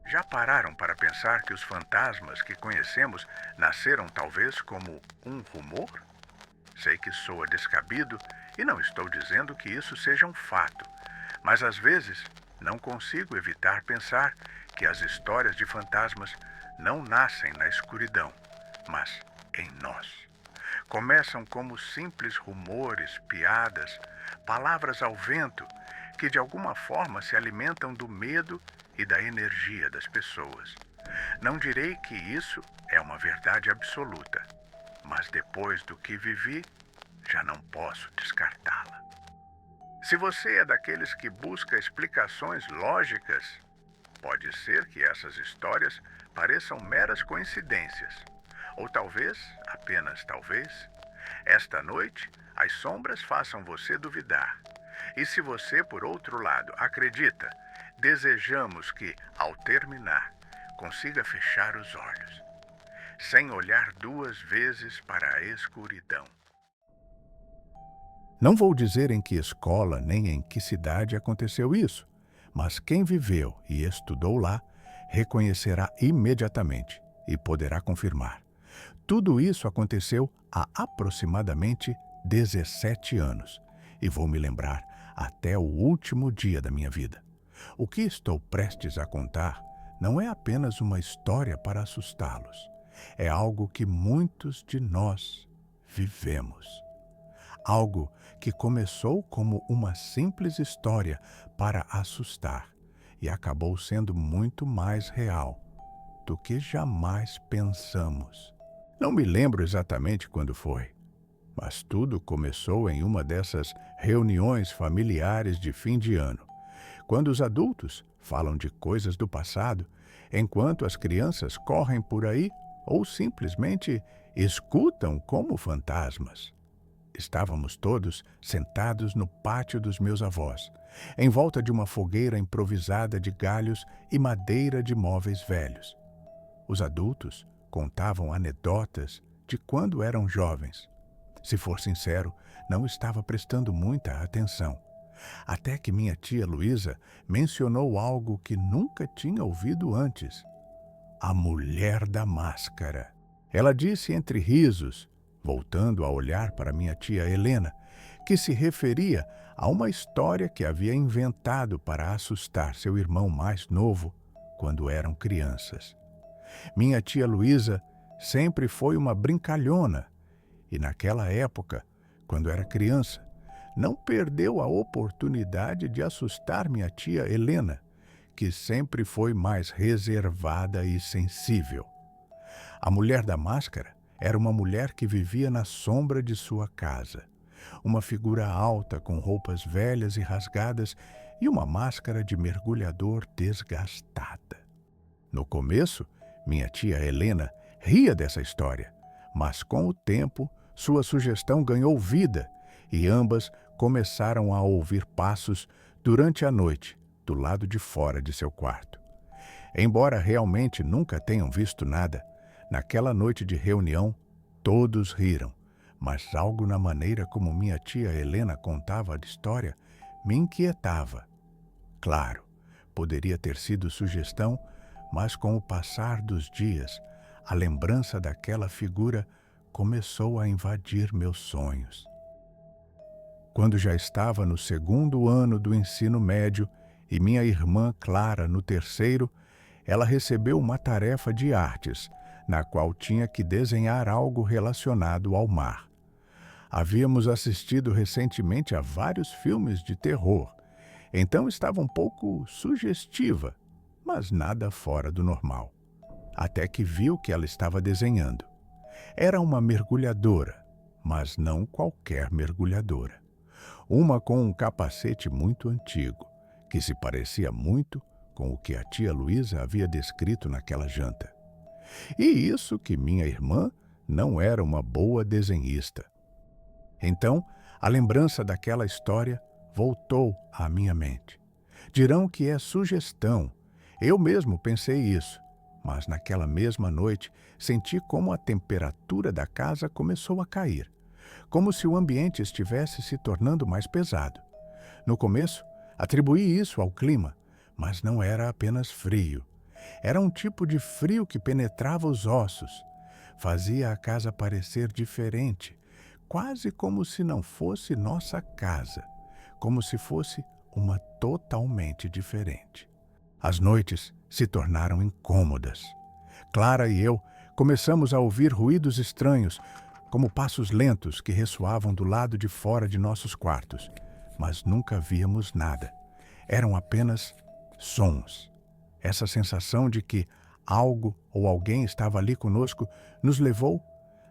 Já pararam para pensar que os fantasmas que conhecemos nasceram talvez como um rumor? Sei que soa descabido e não estou dizendo que isso seja um fato, mas às vezes não consigo evitar pensar que as histórias de fantasmas não nascem na escuridão, mas em nós. Começam como simples rumores, piadas, palavras ao vento que de alguma forma se alimentam do medo e da energia das pessoas. Não direi que isso é uma verdade absoluta, mas depois do que vivi, já não posso descartá-la. Se você é daqueles que busca explicações lógicas, pode ser que essas histórias pareçam meras coincidências. Ou talvez, apenas talvez, esta noite as sombras façam você duvidar. E se você, por outro lado, acredita, desejamos que, ao terminar, consiga fechar os olhos, sem olhar duas vezes para a escuridão. Não vou dizer em que escola nem em que cidade aconteceu isso, mas quem viveu e estudou lá reconhecerá imediatamente e poderá confirmar. Tudo isso aconteceu há aproximadamente 17 anos e vou me lembrar até o último dia da minha vida. O que estou prestes a contar não é apenas uma história para assustá-los. É algo que muitos de nós vivemos. Algo que começou como uma simples história para assustar e acabou sendo muito mais real do que jamais pensamos. Não me lembro exatamente quando foi, mas tudo começou em uma dessas reuniões familiares de fim de ano, quando os adultos falam de coisas do passado, enquanto as crianças correm por aí ou simplesmente escutam como fantasmas. Estávamos todos sentados no pátio dos meus avós, em volta de uma fogueira improvisada de galhos e madeira de móveis velhos. Os adultos contavam anedotas de quando eram jovens. Se for sincero, não estava prestando muita atenção. Até que minha tia Luísa mencionou algo que nunca tinha ouvido antes: a mulher da máscara. Ela disse entre risos, voltando a olhar para minha tia Helena, que se referia a uma história que havia inventado para assustar seu irmão mais novo quando eram crianças. Minha tia Luísa sempre foi uma brincalhona e naquela época, quando era criança, não perdeu a oportunidade de assustar minha tia Helena, que sempre foi mais reservada e sensível. A mulher da máscara era uma mulher que vivia na sombra de sua casa. Uma figura alta com roupas velhas e rasgadas e uma máscara de mergulhador desgastada. No começo, minha tia Helena ria dessa história, mas com o tempo, sua sugestão ganhou vida e ambas começaram a ouvir passos durante a noite do lado de fora de seu quarto. Embora realmente nunca tenham visto nada, naquela noite de reunião, todos riram, mas algo na maneira como minha tia Helena contava a história me inquietava. Claro, poderia ter sido sugestão, mas com o passar dos dias, a lembrança daquela figura começou a invadir meus sonhos. Quando já estava no segundo ano do ensino médio e minha irmã Clara no terceiro, ela recebeu uma tarefa de artes, na qual tinha que desenhar algo relacionado ao mar. Havíamos assistido recentemente a vários filmes de terror, então estava um pouco sugestiva, mas nada fora do normal. Até que viu o que ela estava desenhando. Era uma mergulhadora, mas não qualquer mergulhadora. Uma com um capacete muito antigo, que se parecia muito com o que a tia Luísa havia descrito naquela janta. E isso que minha irmã não era uma boa desenhista. Então, a lembrança daquela história voltou à minha mente. Dirão que é sugestão. Eu mesmo pensei isso, mas naquela mesma noite senti como a temperatura da casa começou a cair, como se o ambiente estivesse se tornando mais pesado. No começo, atribuí isso ao clima, mas não era apenas frio. Era um tipo de frio que penetrava os ossos. Fazia a casa parecer diferente, quase como se não fosse nossa casa, como se fosse uma totalmente diferente. As noites se tornaram incômodas. Clara e eu começamos a ouvir ruídos estranhos, como passos lentos que ressoavam do lado de fora de nossos quartos, mas nunca víamos nada. Eram apenas sons. Essa sensação de que algo ou alguém estava ali conosco nos levou,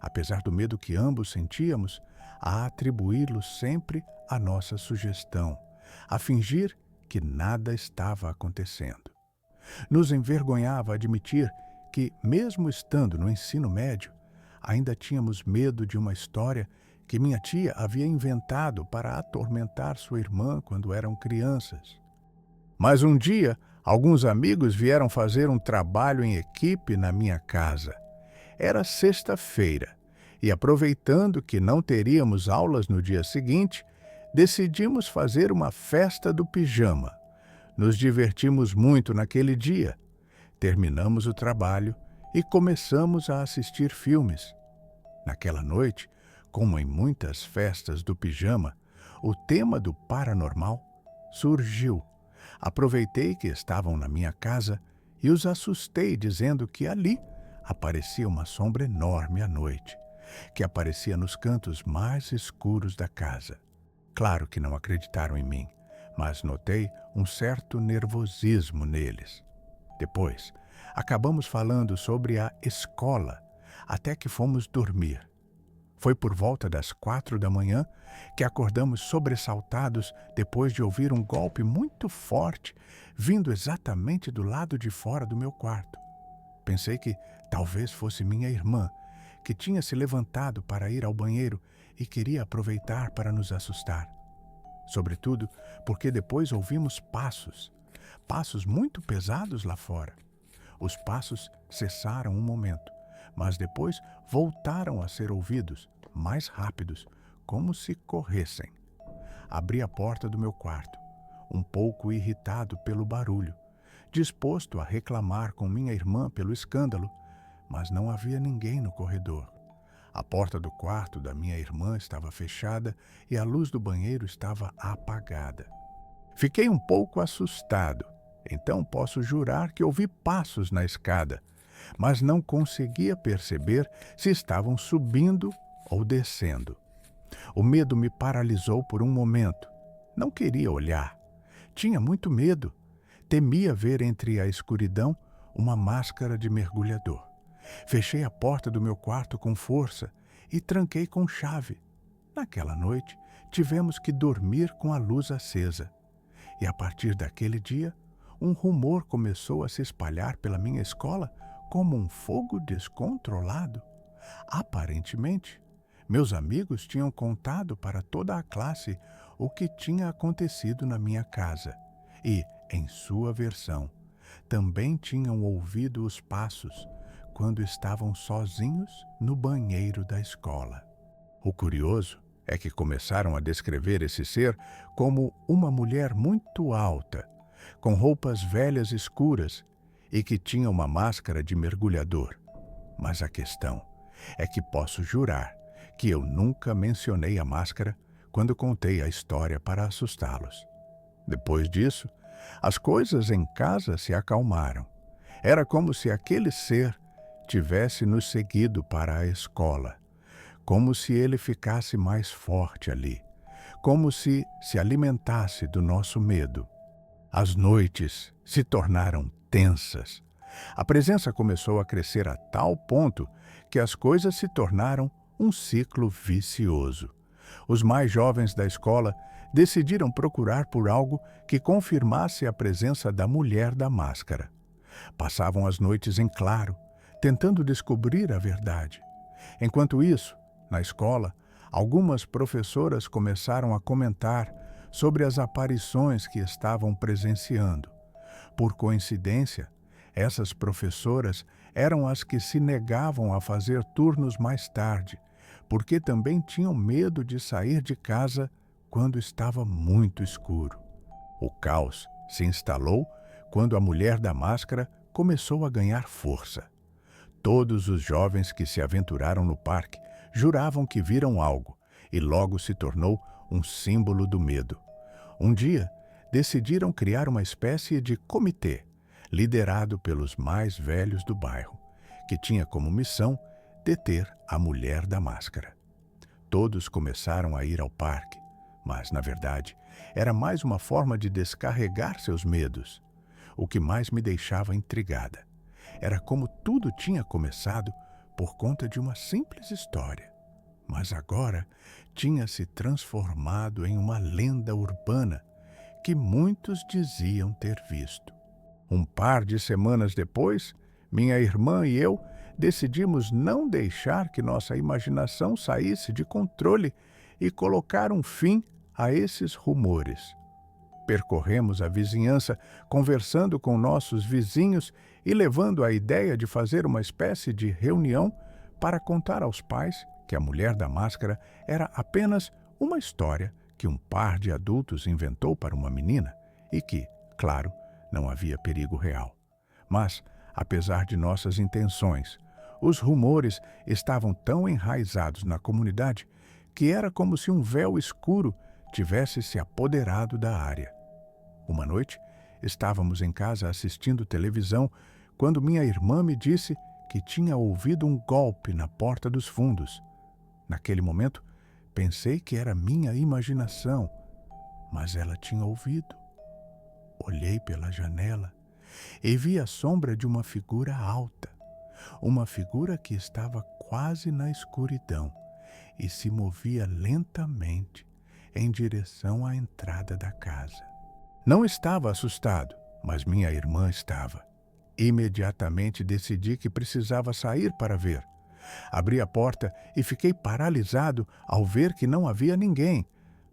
apesar do medo que ambos sentíamos, a atribuí-lo sempre à nossa sugestão, a fingir que nada estava acontecendo. Nos envergonhava admitir que, mesmo estando no ensino médio, ainda tínhamos medo de uma história que minha tia havia inventado para atormentar sua irmã quando eram crianças. Mas um dia, alguns amigos vieram fazer um trabalho em equipe na minha casa. Era sexta-feira e, aproveitando que não teríamos aulas no dia seguinte, decidimos fazer uma festa do pijama. Nos divertimos muito naquele dia. Terminamos o trabalho e começamos a assistir filmes. Naquela noite, como em muitas festas do pijama, o tema do paranormal surgiu. Aproveitei que estavam na minha casa e os assustei dizendo que ali aparecia uma sombra enorme à noite, que aparecia nos cantos mais escuros da casa. Claro que não acreditaram em mim, mas notei um certo nervosismo neles. Depois, acabamos falando sobre a escola, até que fomos dormir. Foi por volta das 4 da manhã que acordamos sobressaltados depois de ouvir um golpe muito forte vindo exatamente do lado de fora do meu quarto. Pensei que talvez fosse minha irmã, que tinha se levantado para ir ao banheiro e queria aproveitar para nos assustar. Sobretudo porque depois ouvimos passos muito pesados lá fora. Os passos cessaram um momento, mas depois voltaram a ser ouvidos, mais rápidos, como se corressem. Abri a porta do meu quarto, um pouco irritado pelo barulho, disposto a reclamar com minha irmã pelo escândalo, mas não havia ninguém no corredor. A porta do quarto da minha irmã estava fechada e a luz do banheiro estava apagada. Fiquei um pouco assustado, então posso jurar que ouvi passos na escada, mas não conseguia perceber se estavam subindo ou descendo. O medo me paralisou por um momento. Não queria olhar. Tinha muito medo. Temia ver entre a escuridão uma máscara de mergulhador. Fechei a porta do meu quarto com força e tranquei com chave. Naquela noite, tivemos que dormir com a luz acesa. E a partir daquele dia, um rumor começou a se espalhar pela minha escola como um fogo descontrolado. Aparentemente, meus amigos tinham contado para toda a classe o que tinha acontecido na minha casa e, em sua versão, também tinham ouvido os passos quando estavam sozinhos no banheiro da escola. O curioso é que começaram a descrever esse ser como uma mulher muito alta, com roupas velhas escuras e que tinha uma máscara de mergulhador. Mas a questão é que posso jurar que eu nunca mencionei a máscara quando contei a história para assustá-los. Depois disso, as coisas em casa se acalmaram. Era como se aquele ser tivesse nos seguido para a escola, como se ele ficasse mais forte ali, como se alimentasse do nosso medo. As noites se tornaram tensas. A presença começou a crescer a tal ponto que as coisas se tornaram um ciclo vicioso. Os mais jovens da escola decidiram procurar por algo que confirmasse a presença da mulher da máscara. Passavam as noites em claro, tentando descobrir a verdade. Enquanto isso, na escola, algumas professoras começaram a comentar sobre as aparições que estavam presenciando. Por coincidência, essas professoras eram as que se negavam a fazer turnos mais tarde, porque também tinham medo de sair de casa quando estava muito escuro. O caos se instalou quando a mulher da máscara começou a ganhar força. Todos os jovens que se aventuraram no parque juravam que viram algo e logo se tornou um símbolo do medo. Um dia, decidiram criar uma espécie de comitê, liderado pelos mais velhos do bairro, que tinha como missão deter a Mulher da Máscara. Todos começaram a ir ao parque, mas, na verdade, era mais uma forma de descarregar seus medos. O que mais me deixava intrigada era como tudo tinha começado por conta de uma simples história, mas agora tinha se transformado em uma lenda urbana que muitos diziam ter visto. Um par de semanas depois, minha irmã e eu decidimos não deixar que nossa imaginação saísse de controle e colocar um fim a esses rumores. Percorremos a vizinhança conversando com nossos vizinhos e levando a ideia de fazer uma espécie de reunião para contar aos pais que a Mulher da Máscara era apenas uma história que um par de adultos inventou para uma menina e que, claro, não havia perigo real. Mas, apesar de nossas intenções, os rumores estavam tão enraizados na comunidade que era como se um véu escuro tivesse se apoderado da área. Uma noite, estávamos em casa assistindo televisão quando minha irmã me disse que tinha ouvido um golpe na porta dos fundos. Naquele momento, pensei que era minha imaginação, mas ela tinha ouvido. Olhei pela janela e vi a sombra de uma figura alta, uma figura que estava quase na escuridão e se movia lentamente em direção à entrada da casa. Não estava assustado, mas minha irmã estava. Imediatamente decidi que precisava sair para ver. Abri a porta e fiquei paralisado ao ver que não havia ninguém,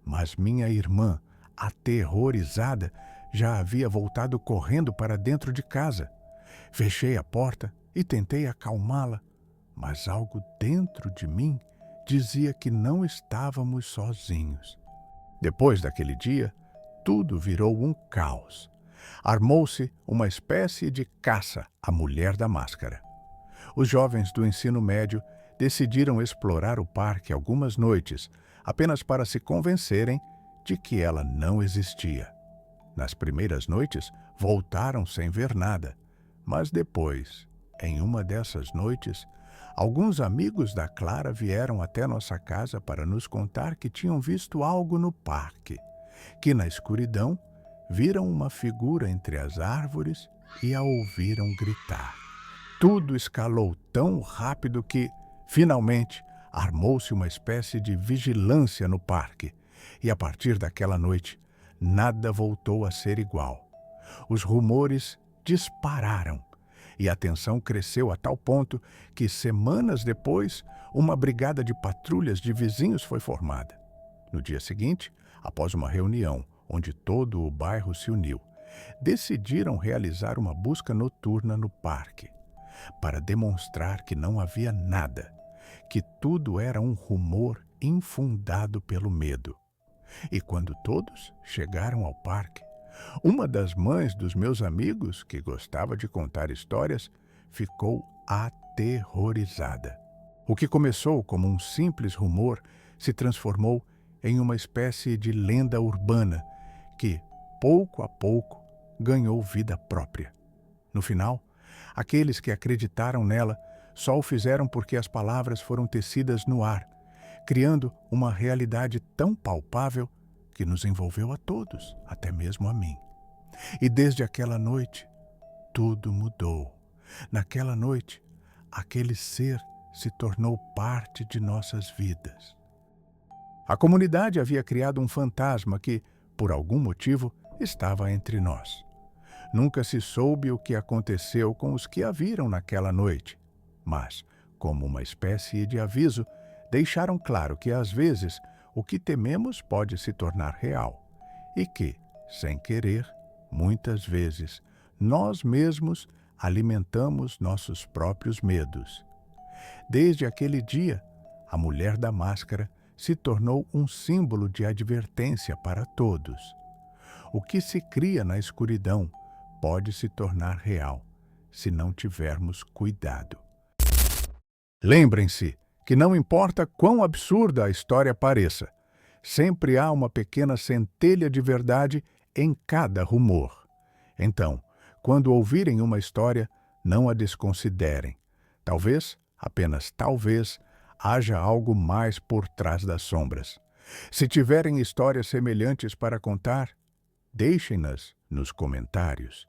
mas minha irmã, aterrorizada, já havia voltado correndo para dentro de casa. Fechei a porta e tentei acalmá-la, mas algo dentro de mim dizia que não estávamos sozinhos. Depois daquele dia, tudo virou um caos. Armou-se uma espécie de caça à Mulher da Máscara. Os jovens do ensino médio decidiram explorar o parque algumas noites, apenas para se convencerem de que ela não existia. Nas primeiras noites, voltaram sem ver nada, mas depois, em uma dessas noites, alguns amigos da Clara vieram até nossa casa para nos contar que tinham visto algo no parque, que na escuridão viram uma figura entre as árvores e a ouviram gritar. Tudo escalou tão rápido que, finalmente, armou-se uma espécie de vigilância no parque, e a partir daquela noite, nada voltou a ser igual. Os rumores dispararam, e a tensão cresceu a tal ponto que, semanas depois, uma brigada de patrulhas de vizinhos foi formada. No dia seguinte, após uma reunião onde todo o bairro se uniu, decidiram realizar uma busca noturna no parque, para demonstrar que não havia nada, que tudo era um rumor infundado pelo medo. E quando todos chegaram ao parque, uma das mães dos meus amigos, que gostava de contar histórias, ficou aterrorizada. O que começou como um simples rumor se transformou em uma espécie de lenda urbana que, pouco a pouco, ganhou vida própria. No final, aqueles que acreditaram nela só o fizeram porque as palavras foram tecidas no ar, criando uma realidade tão palpável que nos envolveu a todos, até mesmo a mim. E desde aquela noite, tudo mudou. Naquela noite, aquele ser se tornou parte de nossas vidas. A comunidade havia criado um fantasma que, por algum motivo, estava entre nós. Nunca se soube o que aconteceu com os que a viram naquela noite, mas, como uma espécie de aviso, deixaram claro que, às vezes, o que tememos pode se tornar real e que, sem querer, muitas vezes, nós mesmos alimentamos nossos próprios medos. Desde aquele dia, a Mulher da Máscara se tornou um símbolo de advertência para todos. O que se cria na escuridão pode se tornar real, se não tivermos cuidado. Lembrem-se que não importa quão absurda a história pareça, sempre há uma pequena centelha de verdade em cada rumor. Então, quando ouvirem uma história, não a desconsiderem. Talvez, apenas talvez, haja algo mais por trás das sombras. Se tiverem histórias semelhantes para contar, deixem-nas nos comentários.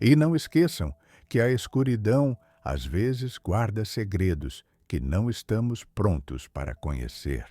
E não esqueçam que a escuridão às vezes guarda segredos que não estamos prontos para conhecer.